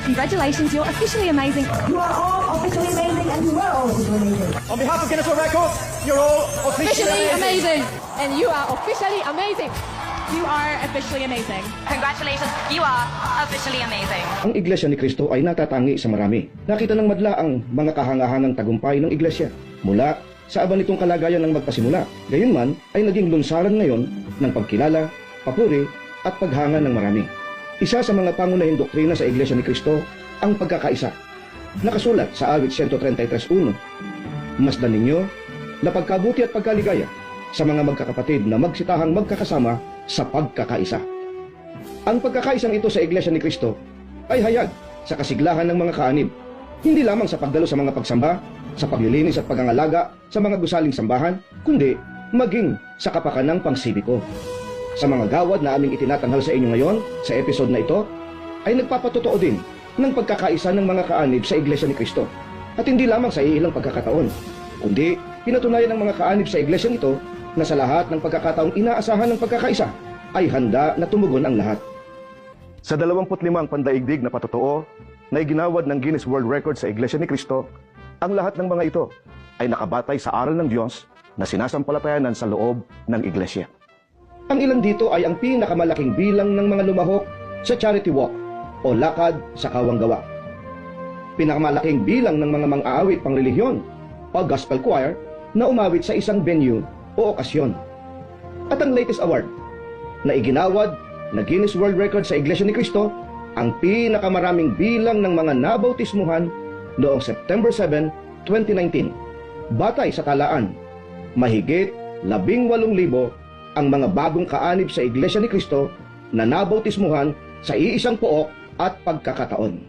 Congratulations, you're officially amazing. You are all officially amazing, and you were all officially amazing. On behalf of Guinness World Records, you're all officially amazing. And you are officially amazing. You are officially amazing. Congratulations, you are officially amazing. Ang Iglesia ni Cristo ay natatangi sa marami. Nakita ng madla ang mga kahangahangang tagumpay ng Iglesia mula sa aba nitong kalagayan ng magpasimula. Gayunman ay naging lunsaran ngayon ng pagkilala, papuri at paghanga ng marami. Isa sa mga pangunahing doktrina sa Iglesia ni Cristo ang pagkakaisa. Nakasulat sa awit 133:1. Masdan ninyo na pagkabuti at pagkaligaya sa mga magkakapatid na magsitahang magkakasama sa pagkakaisa. Ang pagkakaisang ito sa Iglesia ni Cristo ay hayag sa kasiglahan ng mga kaanib, hindi lamang sa pagdalo sa mga pagsamba, sa paglilinis at pagangalaga sa mga gusaling sambahan, kundi maging sa kapakanang pangsibiko. Sa mga gawad na aming itinatanghal sa inyo ngayon, sa episode na ito, ay nagpapatotoo din ng pagkakaisa ng mga kaanib sa Iglesia ni Cristo. At hindi lamang sa iilang pagkakataon, kundi pinatunayan ng mga kaanib sa Iglesia nito na sa lahat ng pagkakataong inaasahan ng pagkakaisa ay handa na tumugon ang lahat. Sa 25 pandaigdig na patotoo na iginawad ng Guinness World Records sa Iglesia ni Cristo, ang lahat ng mga ito ay nakabatay sa aral ng Diyos na sinasampalatayanan sa loob ng Iglesia. Ang ilan dito ay ang pinakamalaking bilang ng mga lumahok sa charity walk o lakad sa kawang gawa. Pinakamalaking bilang ng mga mang-aawit pang relihiyon o gospel choir na umawit sa isang venue o okasyon. At ang latest award na iginawad na Guinness World Records sa Iglesia ni Cristo, ang pinakamaraming bilang ng mga nabautismuhan noong September 7, 2019. Batay sa talaan, mahigit 18,000 ang mga bagong kaanib sa Iglesia ni Cristo na nabautismuhan sa iisang pook at pagkakataon.